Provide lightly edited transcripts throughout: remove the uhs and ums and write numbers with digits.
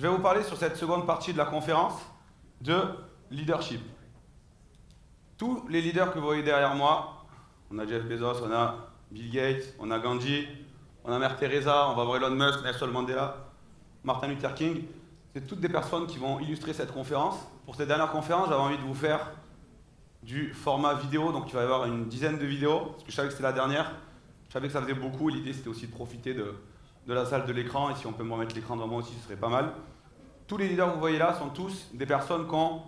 Je vais vous parler sur cette seconde partie de la conférence de leadership. Tous les leaders que vous voyez derrière moi, on a Jeff Bezos, on a Bill Gates, on a Gandhi, on a Mère Teresa, on va voir Elon Musk, Nelson Mandela, Martin Luther King. C'est toutes des personnes qui vont illustrer cette conférence. Pour cette dernière conférence, j'avais envie de vous faire du format vidéo, donc il va y avoir une dizaine de vidéos, parce que je savais que c'était la dernière. Je savais que ça faisait beaucoup, et l'idée c'était aussi de profiter de la salle de l'écran, et si on peut me remettre l'écran devant moi aussi, ce serait pas mal. Tous les leaders que vous voyez là sont tous des personnes qui ont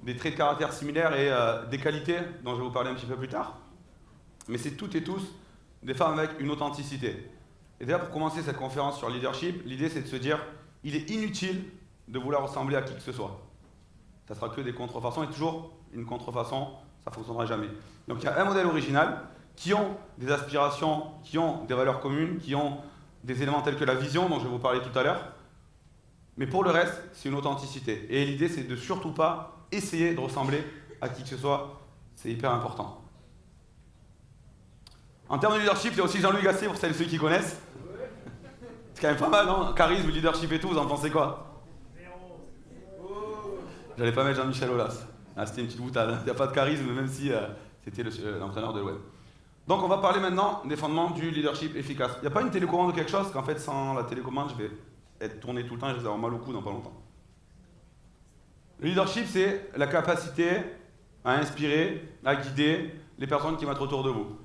des traits de caractère similaires et des qualités dont je vais vous parler un petit peu plus tard. Mais c'est toutes et tous des femmes avec une authenticité. Et déjà pour commencer cette conférence sur leadership, l'idée c'est de se dire, il est inutile de vouloir ressembler à qui que ce soit. Ça sera que des contrefaçons, et toujours une contrefaçon, ça ne fonctionnera jamais. Donc il y a un modèle original, qui ont des aspirations, qui ont des valeurs communes, qui ont des éléments tels que la vision, dont je vais vous parler tout à l'heure. Mais pour le reste, c'est une authenticité. Et l'idée, c'est de surtout pas essayer de ressembler à qui que ce soit. C'est hyper important. En termes de leadership, il y a aussi Jean-Louis Gasset, pour celles et ceux qui connaissent. C'est quand même pas mal, non? Charisme, leadership et tout, vous en pensez quoi? J'allais pas mettre Jean-Michel Aulas. Ah, c'était une petite boutade. Il n'y a pas de charisme, même si c'était l'entraîneur de l'Ouest. Donc on va parler maintenant des fondements du leadership efficace. Il n'y a pas une télécommande ou quelque chose qu'en fait sans la télécommande je vais être tourné tout le temps et je vais avoir mal au cou dans pas longtemps. Le leadership c'est la capacité à inspirer, à guider les personnes qui vont être autour de vous.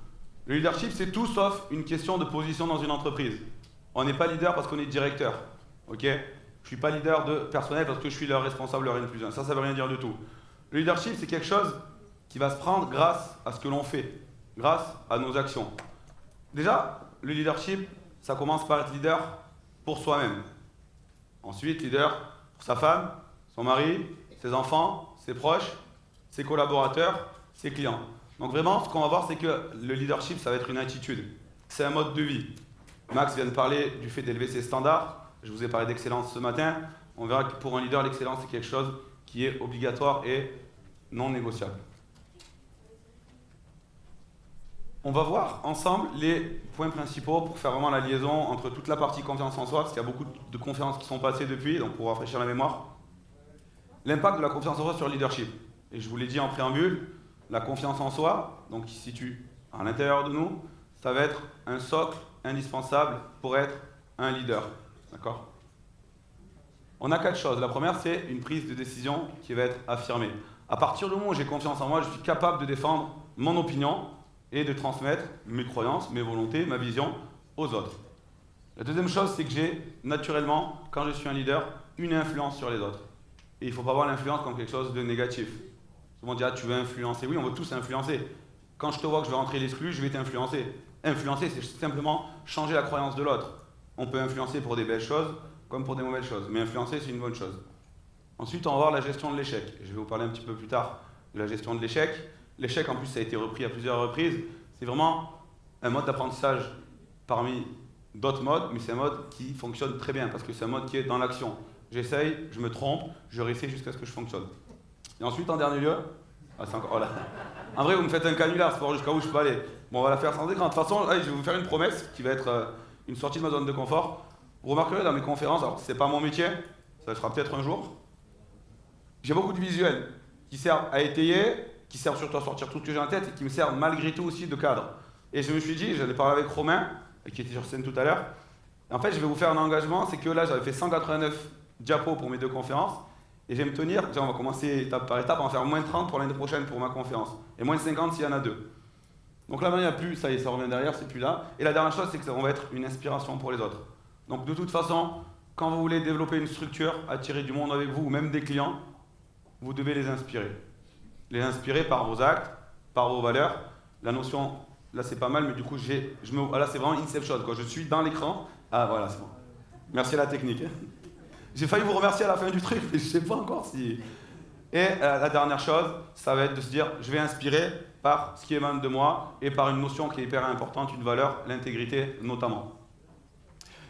Le leadership c'est tout sauf une question de position dans une entreprise. On n'est pas leader parce qu'on est directeur. Ok ? Je ne suis pas leader de personnel parce que je suis leur responsable, leur N+1. Ça veut rien dire du tout. Le leadership c'est quelque chose qui va se prendre grâce à ce que l'on fait. Grâce à nos actions. Déjà, le leadership, ça commence par être leader pour soi-même. Ensuite, leader pour sa femme, son mari, ses enfants, ses proches, ses collaborateurs, ses clients. Donc vraiment, ce qu'on va voir, c'est que le leadership, ça va être une attitude. C'est un mode de vie. Max vient de parler du fait d'élever ses standards. Je vous ai parlé d'excellence ce matin. On verra que pour un leader, l'excellence, c'est quelque chose qui est obligatoire et non négociable. On va voir ensemble les points principaux pour faire vraiment la liaison entre toute la partie confiance en soi, parce qu'il y a beaucoup de conférences qui sont passées depuis, donc pour rafraîchir la mémoire. L'impact de la confiance en soi sur le leadership. Et je vous l'ai dit en préambule, la confiance en soi, donc qui se situe à l'intérieur de nous, ça va être un socle indispensable pour être un leader. D'accord ? On a 4 choses. La première, c'est une prise de décision qui va être affirmée. À partir du moment où j'ai confiance en moi, je suis capable de défendre mon opinion, et de transmettre mes croyances, mes volontés, ma vision aux autres. La deuxième chose, c'est que j'ai naturellement, quand je suis un leader, une influence sur les autres. Et il ne faut pas voir l'influence comme quelque chose de négatif. Souvent on dit, ah, tu veux influencer. Oui, on veut tous influencer. Quand je te vois que je vais rentrer l'exclu, je vais t'influencer. Influencer, c'est simplement changer la croyance de l'autre. On peut influencer pour des belles choses, comme pour des mauvaises choses. Mais influencer, c'est une bonne chose. Ensuite, on va voir la gestion de l'échec. Je vais vous parler un petit peu plus tard de la gestion de l'échec. L'échec, en plus, ça a été repris à plusieurs reprises. C'est vraiment un mode d'apprentissage parmi d'autres modes, mais c'est un mode qui fonctionne très bien, parce que c'est un mode qui est dans l'action. J'essaye, je me trompe, je réessaye jusqu'à ce que je fonctionne. Et ensuite, en dernier lieu, oh là. En vrai, vous me faites un canular, c'est pour voir jusqu'à où je peux aller. Bon, on va la faire sans écran. De toute façon, là, je vais vous faire une promesse qui va être une sortie de ma zone de confort. Vous remarquerez dans mes conférences, alors c'est pas mon métier, ça le sera peut-être un jour, j'ai beaucoup de visuels qui servent à étayer, qui servent surtout à sortir tout ce que j'ai en tête et qui me servent malgré tout aussi de cadre. Et je me suis dit, j'allais parler avec Romain, qui était sur scène tout à l'heure, en fait je vais vous faire un engagement, c'est que là j'avais fait 189 diapos pour mes 2 conférences, et je vais me tenir, on va commencer étape par étape, on va faire moins 30 pour l'année prochaine pour ma conférence, et moins 50 s'il y en a 2. Donc là maintenant il n'y a plus, ça y est, ça revient derrière, c'est plus là. Et la dernière chose, c'est que ça va être une inspiration pour les autres. Donc de toute façon, quand vous voulez développer une structure, attirer du monde avec vous, ou même des clients, vous devez les inspirer. Les inspirer par vos actes, par vos valeurs. La notion, là c'est pas mal, mais du coup, là c'est vraiment Inception, quoi. Je suis dans l'écran. Ah voilà, c'est bon. Merci à la technique. J'ai failli vous remercier à la fin du truc, mais je sais pas encore si... Et la dernière chose, ça va être de se dire, je vais inspirer par ce qui émane de moi et par une notion qui est hyper importante, une valeur, l'intégrité notamment.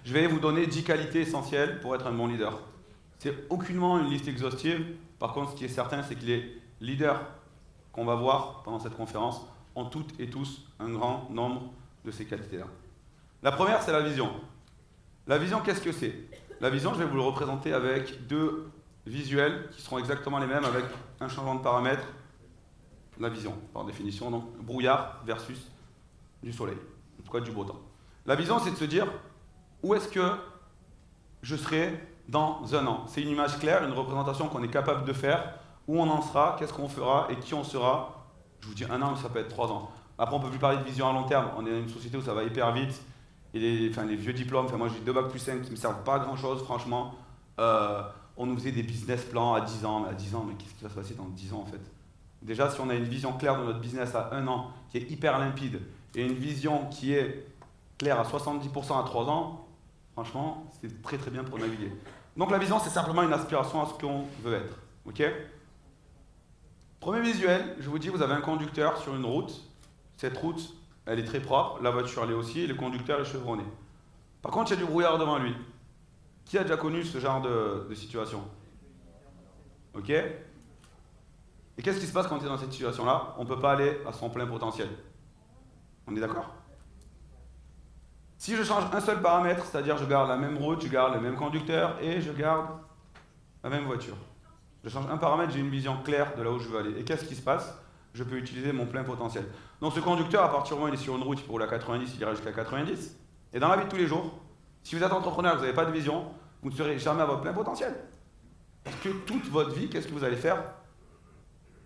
Je vais vous donner 10 qualités essentielles pour être un bon leader. C'est aucunement une liste exhaustive. Par contre, ce qui est certain, c'est que les leaders qu'on va voir pendant cette conférence ont toutes et tous un grand nombre de ces qualités-là. La première, c'est la vision. La vision, qu'est-ce que c'est ? La vision, je vais vous le représenter avec deux visuels qui seront exactement les mêmes avec un changement de paramètre. La vision, par définition, donc brouillard versus du soleil, en tout cas du beau temps. La vision, c'est de se dire où est-ce que je serai dans un an. C'est une image claire, une représentation qu'on est capable de faire, où on en sera, qu'est-ce qu'on fera et qui on sera. Je vous dis un an, mais ça peut être 3 ans. Après, on ne peut plus parler de vision à long terme. On est dans une société où ça va hyper vite. Et les vieux diplômes, moi j'ai 2 bacs+5 qui ne me servent pas à grand chose, franchement. On nous faisait des business plans à 10 ans, mais qu'est-ce qui va se passer dans 10 ans en fait? Déjà, si on a une vision claire de notre business à 1 an, qui est hyper limpide, et une vision qui est claire à 70% à 3 ans, franchement, c'est très très bien pour naviguer. Donc la vision, c'est simplement une aspiration à ce qu'on veut être. Ok? Premier visuel, je vous dis, vous avez un conducteur sur une route. Cette route, elle est très propre, la voiture l'est aussi, et le conducteur est chevronné. Par contre, il y a du brouillard devant lui. Qui a déjà connu ce genre de situation? Ok? Et qu'est-ce qui se passe quand on est dans cette situation-là? On ne peut pas aller à son plein potentiel. On est d'accord? Si je change un seul paramètre, c'est-à-dire je garde la même route, je garde le même conducteur et je garde la même voiture. Je change un paramètre, j'ai une vision claire de là où je veux aller. Et qu'est-ce qui se passe? Je peux utiliser mon plein potentiel. Donc ce conducteur, à partir du moment où il est sur une route, il peut rouler à 90, il ira jusqu'à 90. Et dans la vie de tous les jours, si vous êtes entrepreneur, vous n'avez pas de vision, vous ne serez jamais à votre plein potentiel. Parce que toute votre vie, qu'est-ce que vous allez faire?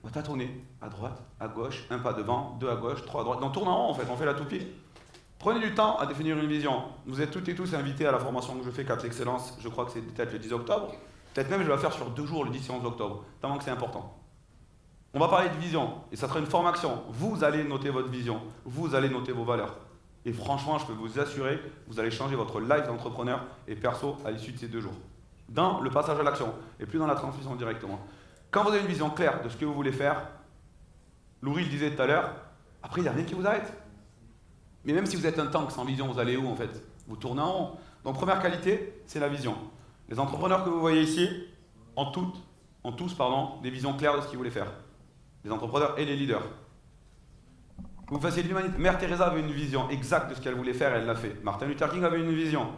On va tâtonner à droite, à gauche, un pas devant, 2 à gauche, 3 à droite. On tourne en rond en fait, on fait la toupie. Prenez du temps à définir une vision. Vous êtes toutes et tous invités à la formation que je fais, Cap Excellence, je crois que c'est peut-être le 10 octobre. Peut-être même je vais la faire sur 2 jours, le 10 et 11 octobre, tellement que c'est important. On va parler de vision, et ça sera une formation. Vous allez noter votre vision, vous allez noter vos valeurs. Et franchement, je peux vous assurer, vous allez changer votre life d'entrepreneur et perso à l'issue de ces 2 jours. Dans le passage à l'action, et plus dans la transmission directement. Quand vous avez une vision claire de ce que vous voulez faire, Loury le disait tout à l'heure, après il n'y a rien qui vous arrête. Mais même si vous êtes un tank sans vision, vous allez où en fait? Vous tournez en rond. Donc première qualité, c'est la vision. Les entrepreneurs que vous voyez ici ont tous des visions claires de ce qu'ils voulaient faire. Les entrepreneurs et les leaders. Vous fassiez l'humanité. Mère Teresa avait une vision exacte de ce qu'elle voulait faire et elle l'a fait. Martin Luther King avait une vision.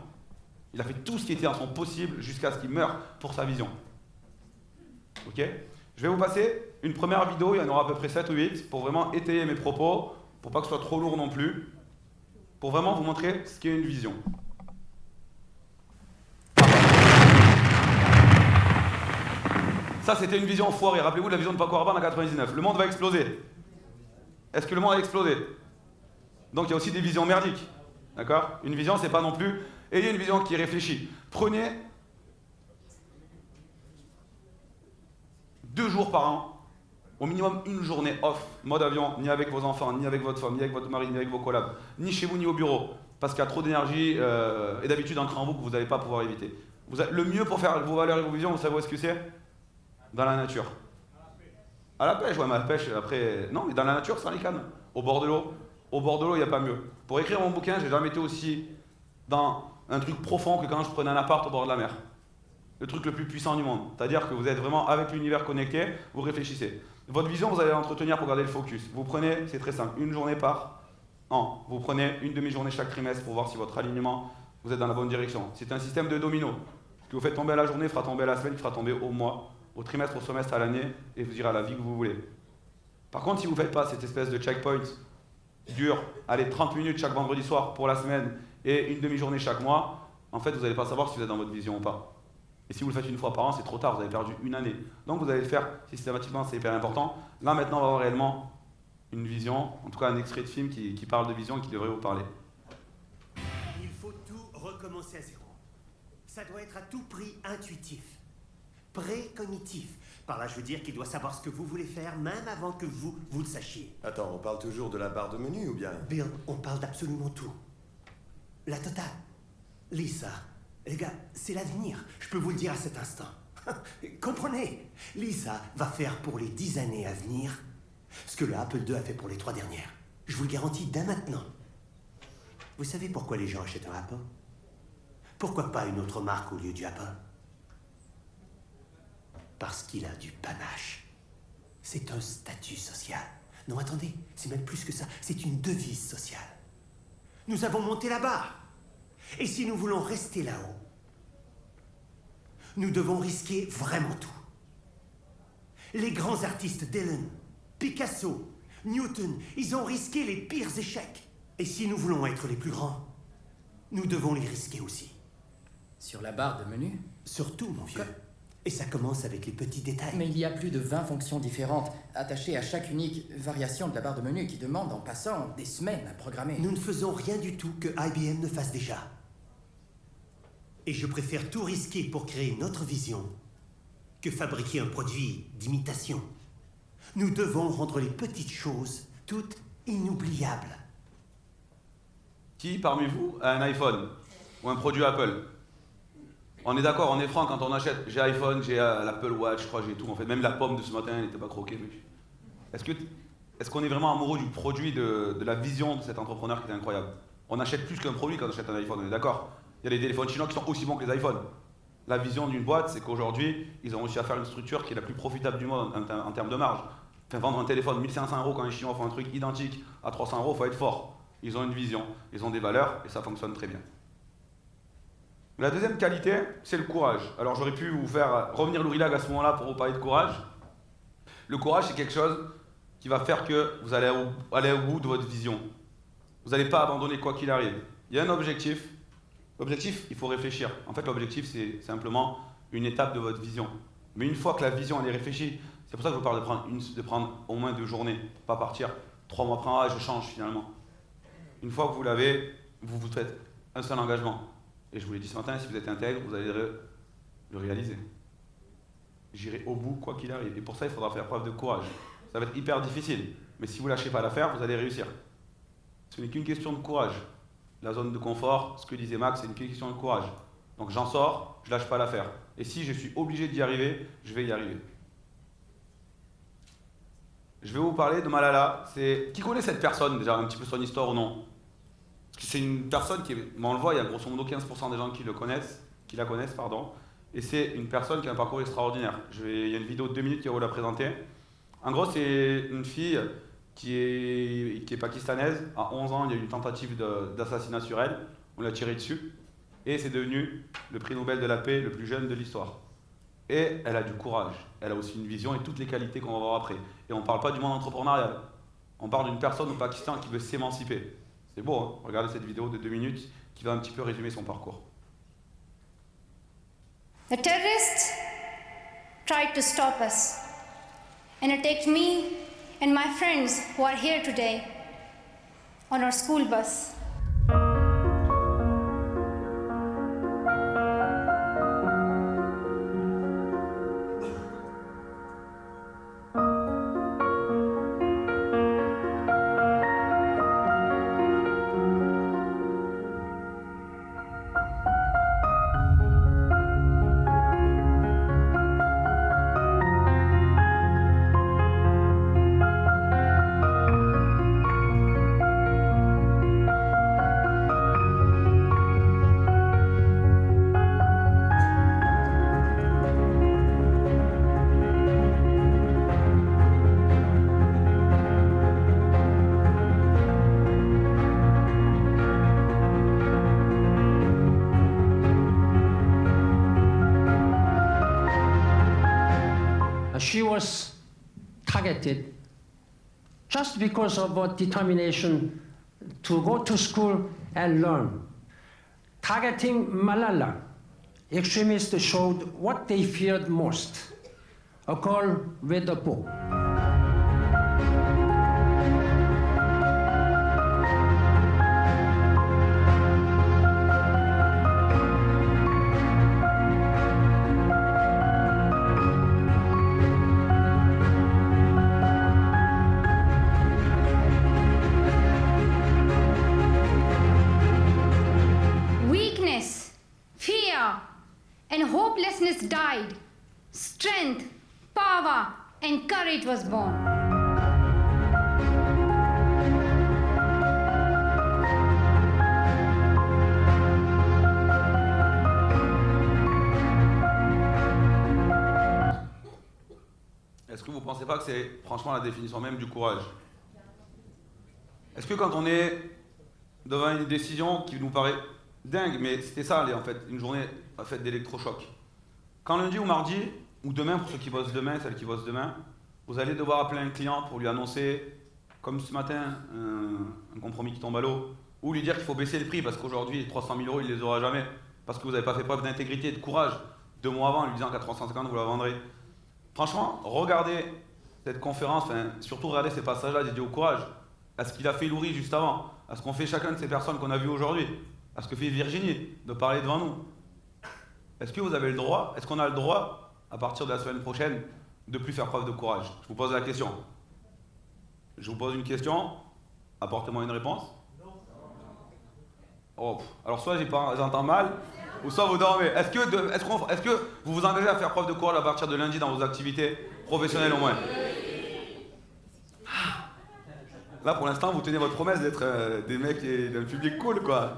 Il a fait tout ce qui était en son possible jusqu'à ce qu'il meure pour sa vision. Ok? Je vais vous passer une première vidéo, il y en aura à peu près 7 ou 8, pour vraiment étayer mes propos, pour pas que ce soit trop lourd non plus, pour vraiment vous montrer ce qu'est une vision. Ça, c'était une vision foirée. Rappelez-vous de la vision de Paco Rabanne en 99. Le monde va exploser. Est-ce que le monde a explosé? Donc il y a aussi des visions merdiques. D'accord? Une vision, c'est pas non plus... Ayez une vision qui réfléchit. Prenez 2 jours par an, au minimum une journée off, mode avion, ni avec vos enfants, ni avec votre femme, ni avec votre mari, ni avec vos collabs, ni chez vous, ni au bureau, parce qu'il y a trop d'énergie et d'habitude ancrée en vous que vous n'allez pas pouvoir éviter. Le mieux pour faire vos valeurs et vos visions, vous savez où est-ce que c'est? Dans la nature. À la pêche, ouais, mais à la pêche, après... Non, mais dans la nature, sans les cannes. Au bord de l'eau. Au bord de l'eau, il n'y a pas mieux. Pour écrire mon bouquin, j'ai jamais été aussi dans un truc profond que quand je prenais un appart au bord de la mer. Le truc le plus puissant du monde. C'est-à-dire que vous êtes vraiment avec l'univers connecté, vous réfléchissez. Votre vision, vous allez l'entretenir pour garder le focus. Vous prenez, c'est très simple, une journée par an. Vous prenez une demi-journée chaque trimestre pour voir si votre alignement, vous êtes dans la bonne direction. C'est un système de domino. Ce que vous faites tomber à la journée fera tomber à la semaine, fera tomber au mois, au trimestre, au semestre, à l'année, et vous irez à la vie que vous voulez. Par contre, si vous ne faites pas cette espèce de checkpoint qui dure, allez, 30 minutes chaque vendredi soir pour la semaine et une demi-journée chaque mois, en fait, vous n'allez pas savoir si vous êtes dans votre vision ou pas. Et si vous le faites une fois par an, c'est trop tard, vous avez perdu une année. Donc vous allez le faire systématiquement, c'est hyper important. Là, maintenant, on va avoir réellement une vision, en tout cas un extrait de film qui parle de vision et qui devrait vous parler. Il faut tout recommencer à zéro. Ça doit être à tout prix intuitif, précognitif. Par là, je veux dire qu'il doit savoir ce que vous voulez faire, même avant que vous le sachiez. Attends, on parle toujours de la barre de menu ou bien? Bill, on parle d'absolument tout. La totale. Lisa, les gars, c'est l'avenir. Je peux vous le dire à cet instant. Comprenez? Lisa va faire pour les 10 années à venir ce que le Apple II a fait pour les 3 dernières. Je vous le garantis dès maintenant. Vous savez pourquoi les gens achètent un Apple? Pourquoi pas une autre marque au lieu du Apple? Parce qu'il a du panache. C'est un statut social. Non, attendez, c'est même plus que ça. C'est une devise sociale. Nous avons monté la barre. Et si nous voulons rester là-haut, Nous devons risquer vraiment tout. Les grands artistes Dylan, Picasso, Newton, ils ont risqué les pires échecs. Et si nous voulons être les plus grands, nous devons les risquer aussi. Sur la barre de menu? Surtout, mon vieux. Et ça commence avec les petits détails. Mais il y a plus de 20 fonctions différentes, attachées à chaque unique variation de la barre de menu qui demande, en passant, des semaines à programmer. Nous ne faisons rien du tout que IBM ne fasse déjà. Et je préfère tout risquer pour créer notre vision que fabriquer un produit d'imitation. Nous devons rendre les petites choses toutes inoubliables. Qui parmi vous a un iPhone ou un produit Apple? On est d'accord, on est franc, quand on achète, j'ai iPhone, j'ai l'Apple Watch, je crois, j'ai tout en fait. Même la pomme de ce matin, elle n'était pas croquée. Est-ce qu'on est vraiment amoureux du produit, de la vision de cet entrepreneur qui est incroyable? On achète plus qu'un produit quand on achète un iPhone, on est d'accord? Il y a des téléphones chinois qui sont aussi bons que les iPhones. La vision d'une boîte, c'est qu'aujourd'hui, ils ont réussi à faire une structure qui est la plus profitable du monde en termes de marge. Enfin, vendre un téléphone 1500 € quand les Chinois font un truc identique à 300 €, il faut être fort. Ils ont une vision, ils ont des valeurs et ça fonctionne très bien. La deuxième qualité, c'est le courage. Alors j'aurais pu vous faire revenir l'ourilag à ce moment-là pour vous parler de courage. Le courage, c'est quelque chose qui va faire que vous allez aller au bout de votre vision. Vous n'allez pas abandonner quoi qu'il arrive. Il y a un objectif. L'objectif, il faut réfléchir. En fait, l'objectif, c'est simplement une étape de votre vision. Mais une fois que la vision elle est réfléchie, c'est pour ça que je vous parle de prendre au moins 2 journées, pas partir 3 mois après, je change finalement. Une fois que vous l'avez, vous vous faites un seul engagement. Et je vous l'ai dit ce matin, si vous êtes intègre, vous allez le réaliser. J'irai au bout quoi qu'il arrive. Et pour ça, il faudra faire preuve de courage. Ça va être hyper difficile. Mais si vous ne lâchez pas l'affaire, vous allez réussir. Ce n'est qu'une question de courage. La zone de confort, ce que disait Max, c'est une question de courage. Donc j'en sors, je ne lâche pas l'affaire. Et si je suis obligé d'y arriver, je vais y arriver. Je vais vous parler de Malala. Qui connaît cette personne, déjà, un petit peu son histoire ou non? C'est une personne on le voit, il y a grosso modo 15% des gens qui la connaissent, pardon. Et c'est une personne qui a un parcours extraordinaire. Il y a une vidéo de 2 minutes qui va vous la présenter. En gros, c'est une fille qui est pakistanaise. À 11 ans, il y a eu une tentative d'assassinat sur elle. On l'a tiré dessus. Et c'est devenu le prix Nobel de la paix le plus jeune de l'histoire. Et elle a du courage. Elle a aussi une vision et toutes les qualités qu'on va voir après. Et on ne parle pas du monde entrepreneurial. On parle d'une personne au Pakistan qui veut s'émanciper. C'est beau, hein? Regardez cette vidéo de 2 minutes qui va un petit peu résumer son parcours. The terrorists tried to stop us, and it takes me and my friends who are here today on our school bus. She was targeted just because of her determination to go to school and learn. Targeting Malala, extremists showed what they feared most, a girl with a book. And hopelessness died. Strength, power, and courage was born. Est-ce que vous ne pensez pas que c'est franchement la définition même du courage? Est-ce que quand on est devant une décision qui nous paraît dingue, mais c'était ça en fait, une journée faite d'électrochoc. Quand lundi ou mardi, ou demain, pour ceux qui bossent demain, celles qui bossent demain, vous allez devoir appeler un client pour lui annoncer, comme ce matin, un compromis qui tombe à l'eau, ou lui dire qu'il faut baisser le prix parce qu'aujourd'hui, les 300 000 euros, il ne les aura jamais, parce que vous n'avez pas fait preuve d'intégrité et de courage 2 mois avant, en lui disant qu'à 350, vous la vendrez. Franchement, regardez cette conférence, surtout regardez ces passages-là dédiés au courage, à ce qu'il a fait Loury juste avant, à ce qu'on fait chacun de ces personnes qu'on a vues aujourd'hui, à ce que fait Virginie, de parler devant nous. Est-ce que vous avez le droit, est-ce qu'on a le droit, à partir de la semaine prochaine, de plus faire preuve de courage? Je vous pose la question. Je vous pose une question, apportez-moi une réponse. Oh, alors soit j'entends mal, ou soit vous dormez. Est-ce que vous vous engagez à faire preuve de courage à partir de lundi dans vos activités professionnelles au moins? Là pour l'instant vous tenez votre promesse d'être des mecs et d'un public cool quoi.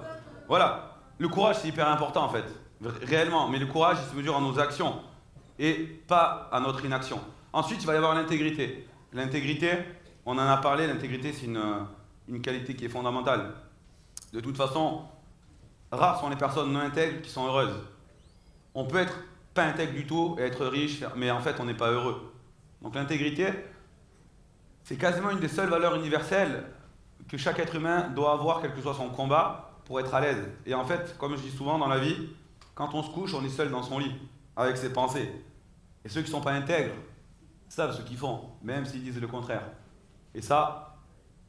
Voilà, le courage c'est hyper important en fait, réellement, mais le courage il se mesure à nos actions et pas à notre inaction. Ensuite il va y avoir l'intégrité. L'intégrité, on en a parlé, l'intégrité c'est une qualité qui est fondamentale. De toute façon, rares sont les personnes non intègres qui sont heureuses. On peut être pas intègre du tout et être riche, mais en fait on n'est pas heureux. Donc l'intégrité, c'est quasiment une des seules valeurs universelles que chaque être humain doit avoir, quel que soit son combat, pour être à l'aise. Et en fait, comme je dis souvent dans la vie, quand on se couche, on est seul dans son lit, avec ses pensées. Et ceux qui ne sont pas intègres savent ce qu'ils font, même s'ils disent le contraire. Et ça,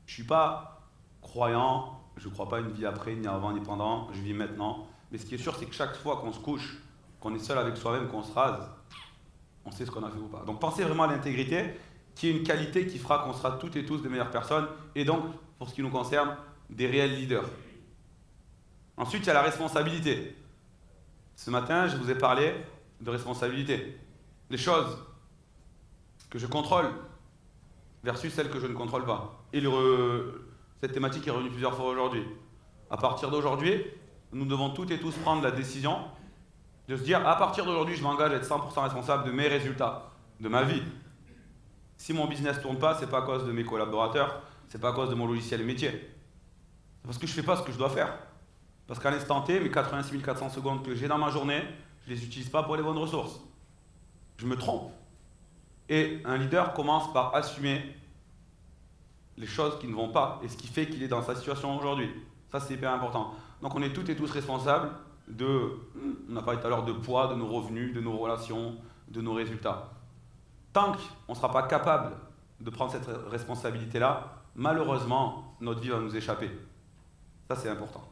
je ne suis pas croyant, je ne crois pas à une vie après, ni avant, ni pendant, je vis maintenant. Mais ce qui est sûr, c'est que chaque fois qu'on se couche, qu'on est seul avec soi-même, qu'on se rase, on sait ce qu'on a fait ou pas. Donc pensez vraiment à l'intégrité, qui est une qualité qui fera qu'on sera toutes et tous des meilleures personnes, et donc, pour ce qui nous concerne, des réels leaders. Ensuite, il y a la responsabilité. Ce matin, je vous ai parlé de responsabilité. Les choses que je contrôle versus celles que je ne contrôle pas. Et cette thématique est revenue plusieurs fois aujourd'hui. À partir d'aujourd'hui, nous devons toutes et tous prendre la décision de se dire, à partir d'aujourd'hui, je m'engage à être 100% responsable de mes résultats, de ma vie. Si mon business ne tourne pas, c'est pas à cause de mes collaborateurs, c'est pas à cause de mon logiciel et métier. C'est parce que je fais pas ce que je dois faire. Parce qu'à l'instant T, mes 86 400 secondes que j'ai dans ma journée, je les utilise pas pour les bonnes ressources. Je me trompe. Et un leader commence par assumer les choses qui ne vont pas et ce qui fait qu'il est dans sa situation aujourd'hui. Ça, c'est hyper important. Donc on est toutes et tous responsables on a parlé tout à l'heure de poids, de nos revenus, de nos relations, de nos résultats. Tant qu'on ne sera pas capable de prendre cette responsabilité-là, malheureusement, notre vie va nous échapper. Ça, c'est important.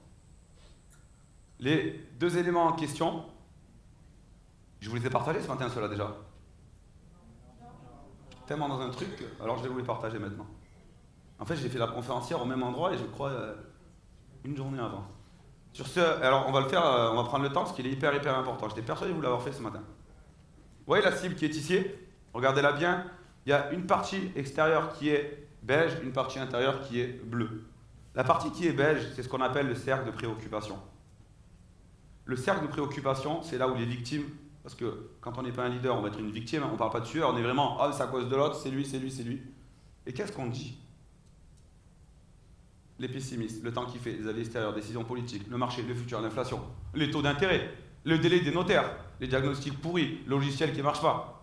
Les 2 éléments en question, je vous les ai partagés ce matin, ceux-là déjà. Je suis tellement dans un truc, alors je vais vous les partager maintenant. En fait, j'ai fait la conférencière au même endroit et je crois une journée avant. Sur ce, alors on va le faire, on va prendre le temps parce qu'il est hyper important. J'étais persuadé de vous l'avoir fait ce matin. Vous voyez la cible qui est ici? Regardez-la bien. Il y a une partie extérieure qui est beige, une partie intérieure qui est bleue. La partie qui est beige, c'est ce qu'on appelle le cercle de préoccupation. Le cercle de préoccupation, c'est là où les victimes, parce que quand on n'est pas un leader, on va être une victime, on ne parle pas de sueur, on est vraiment, ah, c'est à cause de l'autre, c'est lui, c'est lui, c'est lui. Et qu'est-ce qu'on dit? Les pessimistes, le temps qu'il fait, les avis extérieurs, décisions politiques, le marché, le futur, l'inflation, les taux d'intérêt, le délai des notaires, les diagnostics pourris, le logiciel qui ne marche pas,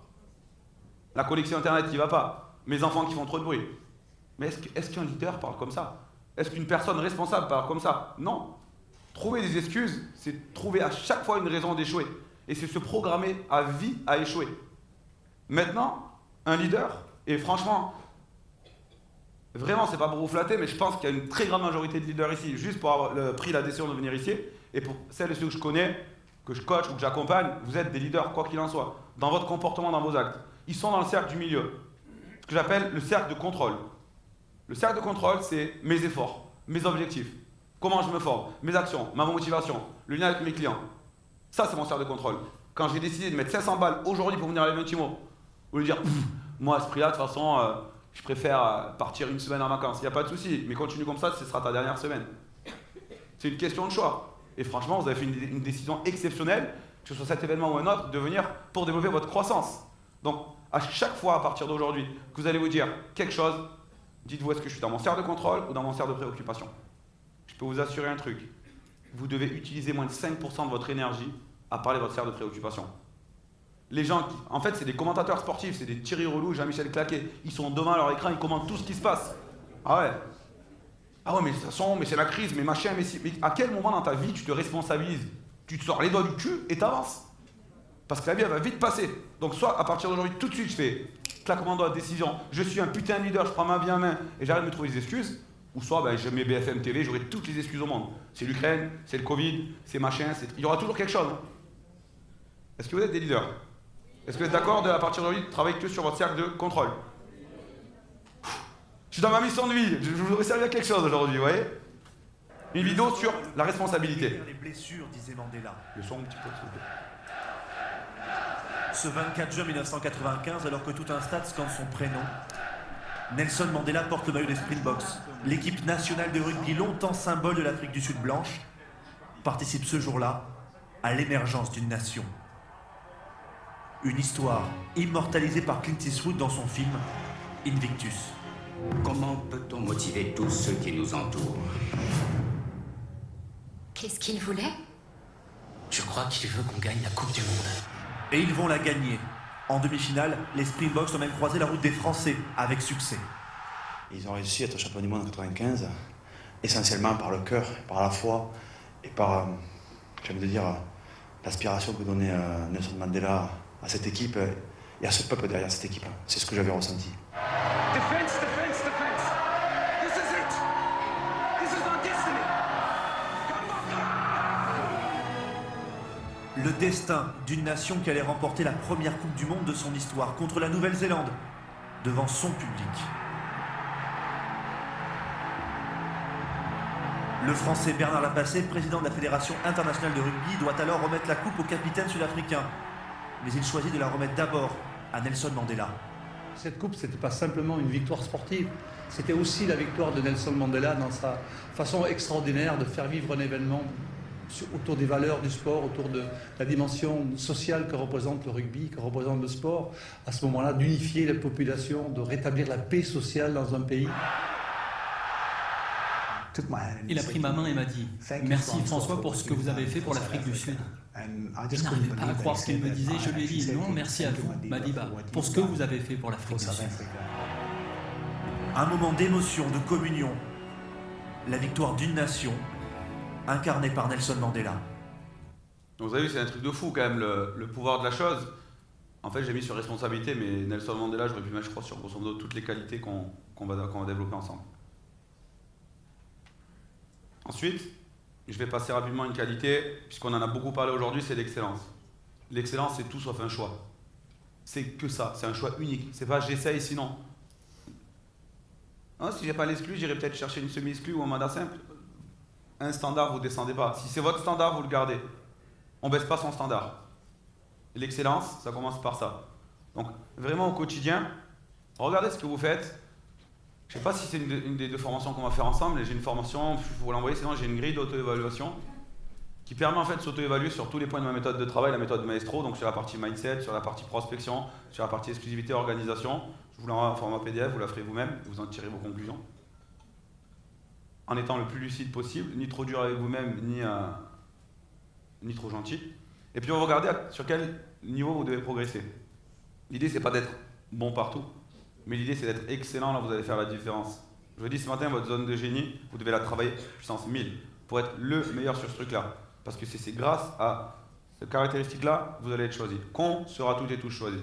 la connexion internet qui ne va pas, mes enfants qui font trop de bruit. Mais est-ce qu'un leader parle comme ça? Est-ce qu'une personne responsable parle comme ça? Non. Trouver des excuses, c'est trouver à chaque fois une raison d'échouer. Et c'est se programmer à vie à échouer. Maintenant, un leader, et franchement, vraiment, c'est pas pour vous flatter, mais je pense qu'il y a une très grande majorité de leaders ici, juste pour avoir pris la décision de venir ici, et pour celles et ceux que je connais, que je coach ou que j'accompagne, vous êtes des leaders, quoi qu'il en soit, dans votre comportement, dans vos actes. Ils sont dans le cercle du milieu, ce que j'appelle le cercle de contrôle. Le cercle de contrôle, c'est mes efforts, mes objectifs, comment je me forme, mes actions, ma motivation, le lien avec mes clients. Ça, c'est mon cercle de contrôle. Quand j'ai décidé de mettre 500 balles aujourd'hui pour venir à l'Eventimo, ou lui dire, moi, à ce prix-là, de toute façon, je préfère partir une semaine en vacances. Il n'y a pas de souci, mais continue comme ça, ce sera ta dernière semaine. C'est une question de choix. Et franchement, vous avez fait une décision exceptionnelle, que ce soit cet événement ou un autre, de venir pour développer votre croissance. Donc, à chaque fois, à partir d'aujourd'hui, que vous allez vous dire quelque chose, dites-vous, est-ce que je suis dans mon cercle de contrôle ou dans mon cercle de préoccupation? Je peux vous assurer un truc. Vous devez utiliser moins de 5% de votre énergie à parler de votre cercle de préoccupation. Les gens, en fait, c'est des commentateurs sportifs, c'est des Thierry Reloux, Jean-Michel Claquet. Ils sont devant leur écran, ils commentent tout ce qui se passe. Ah ouais. Ah ouais, mais de toute façon, mais c'est la crise, mais machin, mais à quel moment dans ta vie tu te responsabilises? Tu te sors les doigts du cul et t'avances. Parce que la vie, elle va vite passer. Donc soit, à partir d'aujourd'hui, tout de suite, je fais claquement de doigts, décision, je suis un putain de leader, je prends ma vie en main et j'arrête de me trouver des excuses. Ou soit, ben, je mets BFM TV, j'aurai toutes les excuses au monde. C'est l'Ukraine, c'est le Covid, c'est machin, il y aura toujours quelque chose. Est-ce que vous êtes des leaders? Est-ce que vous êtes d'accord à partir d'aujourd'hui de travailler que sur votre cercle de contrôle? Je suis dans ma mission de vie, je voudrais servir à quelque chose aujourd'hui, vous voyez? Une vidéo sur la responsabilité. Les blessures, disait Mandela. Le son un petit peu, s'il vous plaît. Ce 24 juin 1995, alors que tout un stade scande son prénom, Nelson Mandela porte le maillot des Springboks. L'équipe nationale de rugby, longtemps symbole de l'Afrique du Sud blanche, participe ce jour-là à l'émergence d'une nation. Une histoire immortalisée par Clint Eastwood dans son film Invictus. Comment peut-on motiver tous ceux qui nous entourent? Qu'est-ce qu'il voulait? Je crois qu'il veut qu'on gagne la Coupe du Monde. Et ils vont la gagner. En demi-finale, les Springboks ont même croisé la route des Français avec succès. Ils ont réussi à être champions du monde en 95, essentiellement par le cœur, par la foi et par, j'ai envie de dire, l'aspiration que donnait Nelson Mandela à cette équipe et à ce peuple derrière cette équipe. C'est ce que j'avais ressenti. Defense, defense, defense. This is it. This is our destiny. Le destin d'une nation qui allait remporter la première Coupe du Monde de son histoire contre la Nouvelle-Zélande, devant son public. Le Français Bernard Lapassé, président de la Fédération internationale de rugby, doit alors remettre la coupe au capitaine sud-africain. Mais il choisit de la remettre d'abord à Nelson Mandela. Cette coupe, ce n'était pas simplement une victoire sportive, c'était aussi la victoire de Nelson Mandela dans sa façon extraordinaire de faire vivre un événement autour des valeurs du sport, autour de la dimension sociale que représente le rugby, que représente le sport, à ce moment-là, d'unifier les populations, de rétablir la paix sociale dans un pays. Il a pris ma main et m'a dit « Merci François pour ce que vous avez fait pour l'Afrique du Sud ». Je n'arrivais pas à croire ce qu'il me disait, je lui ai dit « Non, merci à vous, Madiba, pour ce que vous avez fait pour l'Afrique du Sud ». Un moment d'émotion, de communion. La victoire d'une nation, incarnée par Nelson Mandela. Donc vous avez vu, c'est un truc de fou quand même, le pouvoir de la chose. En fait, j'ai mis sur responsabilité, mais Nelson Mandela, j'aurais pu mettre, je crois, sur grosso modo toutes les qualités qu'on va développer ensemble. Ensuite, je vais passer rapidement à une qualité, puisqu'on en a beaucoup parlé aujourd'hui, c'est l'excellence. L'excellence, c'est tout sauf un choix. C'est que ça, c'est un choix unique. C'est pas j'essaye sinon. Non, si j'ai pas l'exclu, j'irai peut-être chercher une semi-exclu ou un mandat simple. Un standard, vous ne descendez pas. Si c'est votre standard, vous le gardez. On ne baisse pas son standard. L'excellence, ça commence par ça. Donc, vraiment au quotidien, regardez ce que vous faites. Je ne sais pas si c'est une des deux formations qu'on va faire ensemble. J'ai une formation, il faut vous l'envoyer, sinon j'ai une grille d'auto-évaluation qui permet en fait de s'auto-évaluer sur tous les points de ma méthode de travail, la méthode Maestro, donc sur la partie mindset, sur la partie prospection, sur la partie exclusivité, organisation. Je vous l'envoie en format PDF, vous la ferez vous-même, vous en tirez vos conclusions. En étant le plus lucide possible, ni trop dur avec vous-même, ni trop gentil. Et puis on va regarder sur quel niveau vous devez progresser. L'idée, c'est pas d'être bon partout, mais l'idée, c'est d'être excellent là où vous allez faire la différence. Je vous dis ce matin, votre zone de génie, vous devez la travailler puissance 1000 pour être le meilleur sur ce truc-là. Parce que c'est grâce à cette caractéristique-là que vous allez être choisi. Qu'on sera toutes et tous choisis.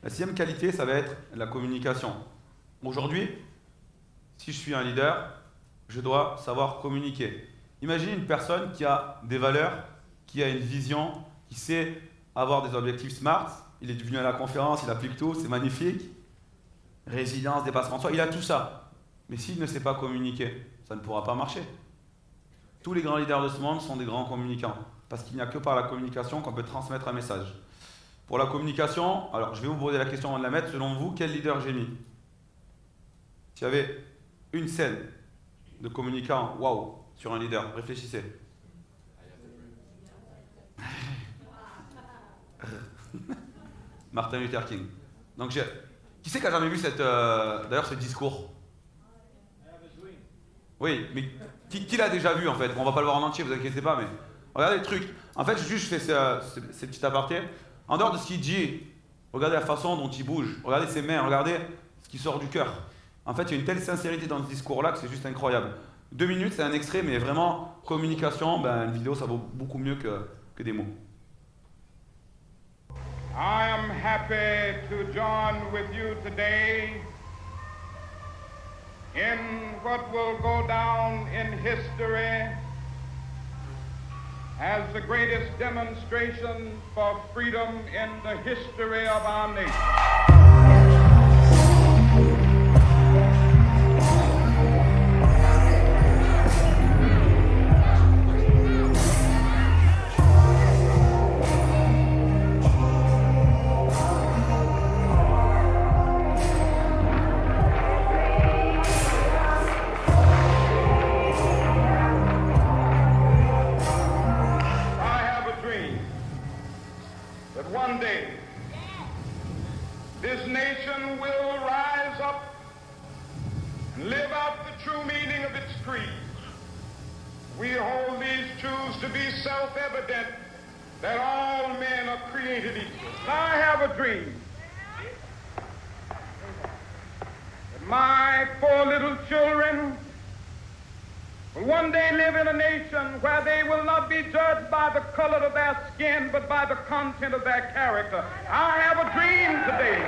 La sixième qualité, ça va être la communication. Aujourd'hui, si je suis un leader, je dois savoir communiquer. Imaginez une personne qui a des valeurs, qui a une vision, qui sait avoir des objectifs SMART. Il est venu à la conférence, il applique tout, c'est magnifique. Résilience, dépassement de soi, il a tout ça. Mais s'il ne sait pas communiquer, ça ne pourra pas marcher. Tous les grands leaders de ce monde sont des grands communicants. Parce qu'il n'y a que par la communication qu'on peut transmettre un message. Pour la communication, alors je vais vous poser la question avant de la mettre. Selon vous, quel leader j'ai mis? S'il y avait une scène de communicant, waouh, sur un leader, réfléchissez. Martin Luther King. Donc qui c'est qui a jamais vu d'ailleurs ce discours? Oui, mais qui l'a déjà vu en fait? On va pas le voir en entier, vous inquiétez pas, mais regardez le truc. En fait, juste je fais ces petits apartés. En dehors de ce qu'il dit, regardez la façon dont il bouge, regardez ses mains, regardez ce qui sort du cœur. En fait, il y a une telle sincérité dans ce discours-là que c'est juste incroyable. 2 minutes, c'est un extrait, mais vraiment, communication, une vidéo, ça vaut beaucoup mieux que des mots. I am happy to join with you today in what will go down in history as the greatest demonstration for freedom in the history of our nation. One day, this nation will rise up and live out the true meaning of its creed. We hold these truths to be self-evident, that all men are created equal. I have a dream that my 4 little children will one day live in a nation where they will not be judged by the color of their skin, but by the content of their character. I have a dream today.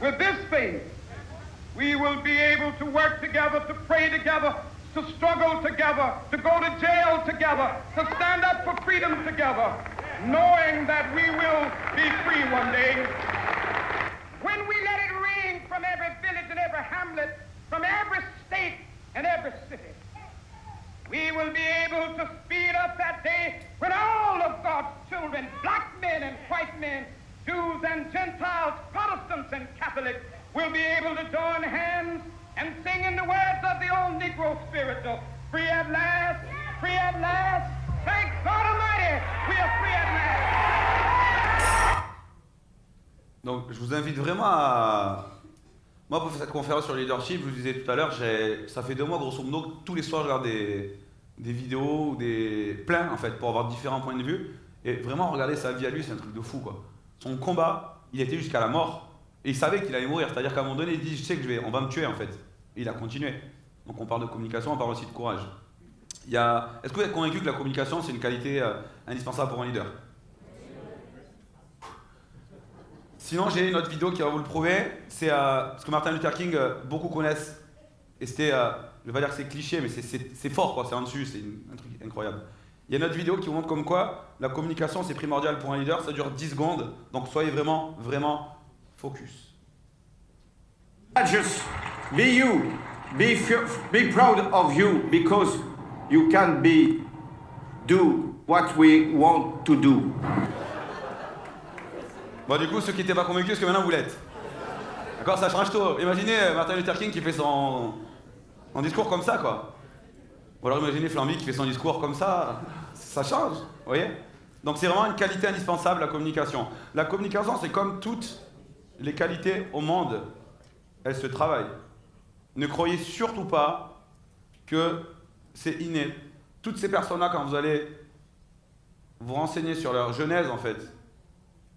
With this faith, we will be able to work together, to pray together, to struggle together, to go to jail together, to stand up for freedom together, knowing that we will be free one day. When we let it ring from every village and every hamlet, from every state and every city, we will be able to speed up that day when all of God's children, black men and white men, Jews and Gentiles, Protestants and Catholics, will be able to join hands and sing in the words of the old Negro spiritual, free at last, thank God Almighty, we are free at last. Donc je vous invite vraiment à... Moi pour faire cette conférence sur le leadership, je vous disais tout à l'heure, ça fait 2 mois grosso modo que tous les soirs je regarde des vidéos, plein en fait, pour avoir différents points de vue. Et vraiment regarder sa vie à lui, c'est un truc de fou quoi. Son combat, il était jusqu'à la mort. Et il savait qu'il allait mourir, c'est-à-dire qu'à un moment donné, il dit, je sais que on va me tuer en fait. Et il a continué. Donc on parle de communication, on parle aussi de courage. Est-ce que vous êtes convaincu que la communication, c'est une qualité indispensable pour un leader? Sinon, j'ai une autre vidéo qui va vous le prouver. C'est ce que Martin Luther King, beaucoup connaissent. Et c'était, je vais pas dire que c'est cliché, mais c'est fort, quoi. C'est en dessus, c'est un truc incroyable. Il y a une autre vidéo qui vous montre comme quoi la communication, c'est primordial pour un leader. Ça dure 10 secondes. Donc soyez vraiment, vraiment focus. Just be you. Be proud of you because you can do what we want to do. Bon, du coup, ceux qui n'étaient pas convaincus, est-ce que maintenant vous l'êtes? D'accord, ça change tout. Imaginez Martin Luther King qui fait son discours comme ça, quoi. Ou alors imaginez Flamby qui fait son discours comme ça. Ça change, vous voyez? Donc c'est vraiment une qualité indispensable, la communication. La communication, c'est comme toutes les qualités au monde, elles se travaillent. Ne croyez surtout pas que c'est inné. Toutes ces personnes-là, quand vous allez vous renseigner sur leur genèse, en fait,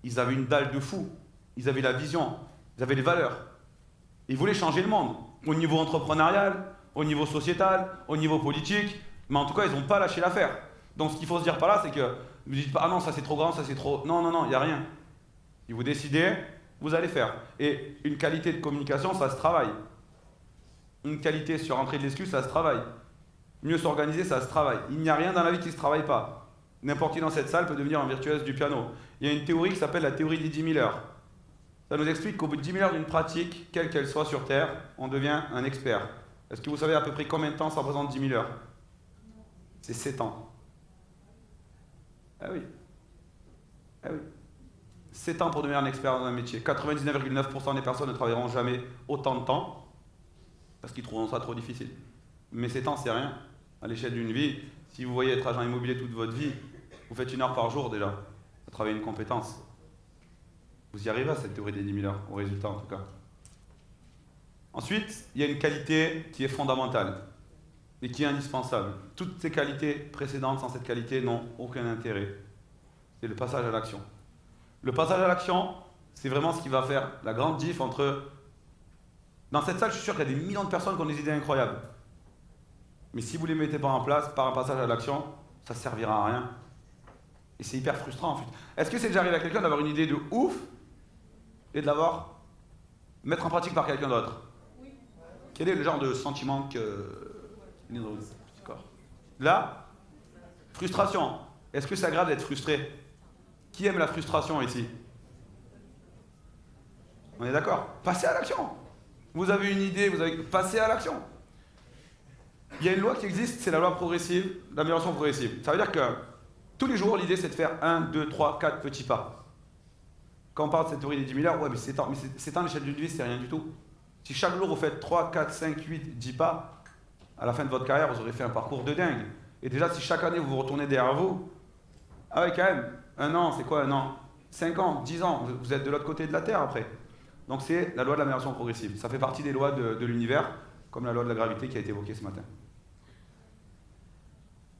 ils avaient une dalle de fou. Ils avaient la vision, ils avaient les valeurs. Ils voulaient changer le monde, au niveau entrepreneurial, au niveau sociétal, au niveau politique, mais en tout cas, ils n'ont pas lâché l'affaire. Donc ce qu'il faut se dire par là, c'est que ne dites pas « Ah non, ça c'est trop grand, ça c'est trop... » Non, non, non, il n'y a rien. Si vous décidez, vous allez faire. Et une qualité de communication, ça se travaille. Une qualité sur entrée de l'excuse, ça se travaille. Mieux s'organiser, ça se travaille. Il n'y a rien dans la vie qui ne se travaille pas. N'importe qui dans cette salle peut devenir un virtuose du piano. Il y a une théorie qui s'appelle la théorie des 10 000 heures. Ça nous explique qu'au bout de 10 000 heures d'une pratique, quelle qu'elle soit sur Terre, on devient un expert. Est-ce que vous savez à peu près combien de temps ça représente 10 000 heures? C'est 7 ans. Ah oui. Ah oui. 7 ans pour devenir un expert dans un métier. 99,9% des personnes ne travailleront jamais autant de temps parce qu'ils trouveront ça trop difficile. Mais 7 ans, c'est rien. À l'échelle d'une vie, si vous voyez être agent immobilier toute votre vie, vous faites 1 heure par jour déjà. Vous travaillez une compétence. Vous y arrivez à cette théorie des 10 000 heures, au résultat en tout cas. Ensuite, il y a une qualité qui est fondamentale et qui est indispensable. Toutes ces qualités précédentes, sans cette qualité, n'ont aucun intérêt. C'est le passage à l'action. Le passage à l'action, c'est vraiment ce qui va faire la grande diff entre... Dans cette salle, je suis sûr qu'il y a des millions de personnes qui ont des idées incroyables. Mais si vous ne les mettez pas en place par un passage à l'action, ça ne servira à rien. Et c'est hyper frustrant en fait. Est-ce que c'est déjà arrivé à quelqu'un d'avoir une idée de ouf et de l'avoir mettre en pratique par quelqu'un d'autre? Oui. Quel est le genre de sentiment que... Là, frustration. Est-ce que c'est agréable d'être frustré? Qui aime la frustration ici? On est d'accord? Passez à l'action. Vous avez une idée, vous avez passé à l'action. Il y a une loi qui existe, c'est la loi progressive, l'amélioration progressive. Ça veut dire que tous les jours, l'idée c'est de faire 1, 2, 3, 4 petits pas. Quand on parle de cette théorie des 10 000 heures, ouais, mais c'est à l'échelle d'une vie, c'est rien du tout. Si chaque jour vous faites 3, 4, 5, 8, 10 pas, à la fin de votre carrière, vous aurez fait un parcours de dingue. Et déjà, si chaque année vous vous retournez derrière vous, ah ouais, quand même, 1 an, c'est quoi 1 an? 5 ans, 10 ans, vous êtes de l'autre côté de la Terre après. Donc c'est la loi de l'amélioration progressive. Ça fait partie des lois de l'univers, comme la loi de la gravité qui a été évoquée ce matin.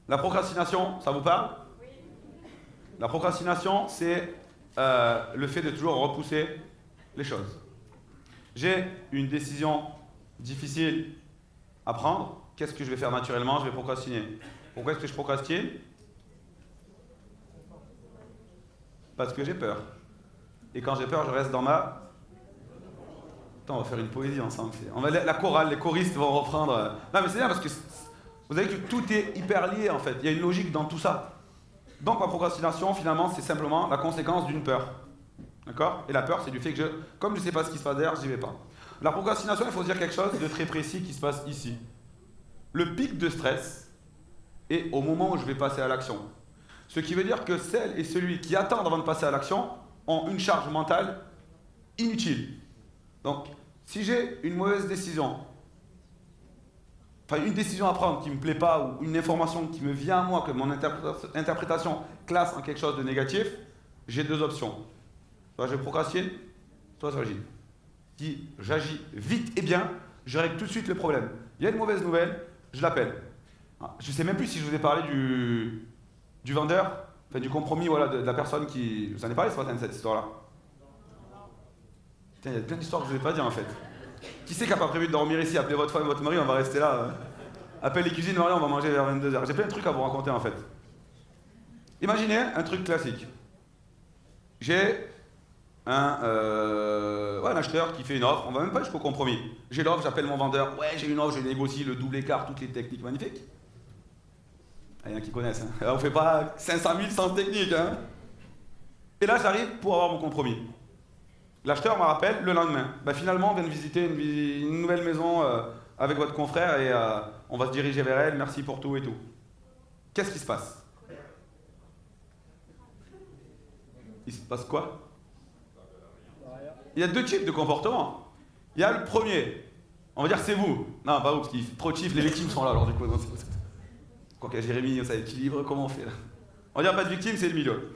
La procrastination, ça vous parle? Oui. La procrastination, c'est le fait de toujours repousser les choses. J'ai une décision difficile à prendre. Qu'est-ce que je vais faire naturellement? Je vais procrastiner. Pourquoi est-ce que je procrastine? Parce que j'ai peur. Et quand j'ai peur, je reste dans ma... Attends, on va faire une poésie ensemble. La chorale, les choristes vont reprendre... Non mais c'est bien parce que vous savez que tout est hyper lié en fait. Il y a une logique dans tout ça. Donc ma procrastination, finalement, c'est simplement la conséquence d'une peur. D'accord? Et la peur, c'est du fait que comme je ne sais pas ce qui se passe derrière, j'y vais pas. La procrastination, il faut se dire quelque chose de très précis qui se passe ici. Le pic de stress est au moment où je vais passer à l'action. Ce qui veut dire que celle et celui qui attendent avant de passer à l'action ont une charge mentale inutile. Donc, si j'ai une mauvaise décision, enfin une décision à prendre qui ne me plaît pas, ou une information qui me vient à moi, que mon interprétation classe en quelque chose de négatif, j'ai 2 options. Soit je procrastine, soit j'agis. Si j'agis vite et bien, je règle tout de suite le problème. Il y a une mauvaise nouvelle, je l'appelle. Je ne sais même plus si je vous ai parlé du vendeur, enfin du compromis voilà, de la personne qui... Je vous en ai parlé ce matin de cette histoire-là. Putain, il y a plein d'histoires que je ne vous ai pas dit en fait. Qui c'est qui n'a pas prévu de dormir ici? Appelez votre femme et votre mari, on va rester là. Appelle les cuisines, Marie, on va manger vers 22h. J'ai plein de trucs à vous raconter en fait. Imaginez un truc classique. J'ai un acheteur qui fait une offre, on va même pas jusqu'au compromis. J'ai l'offre, j'appelle mon vendeur, ouais j'ai une offre, je négocie le double écart, toutes les techniques magnifiques. Il y en a qui connaissent, hein. On fait pas 500 000 sans technique. Hein. Et là j'arrive pour avoir mon compromis. L'acheteur me rappelle le lendemain. Bah, finalement on vient de visiter une nouvelle maison avec votre confrère et on va se diriger vers elle, merci pour tout et tout. Qu'est-ce qui se passe? Il se passe quoi? Il y a 2 types de comportements. Il y a le premier, on va dire c'est vous. Non, pas vous, parce qu'il est trop chiffre, les victimes sont là alors du coup. Quoi qu'il y a Jérémy, ça équilibre, comment on fait là? On va dire pas de victime, c'est le milieu.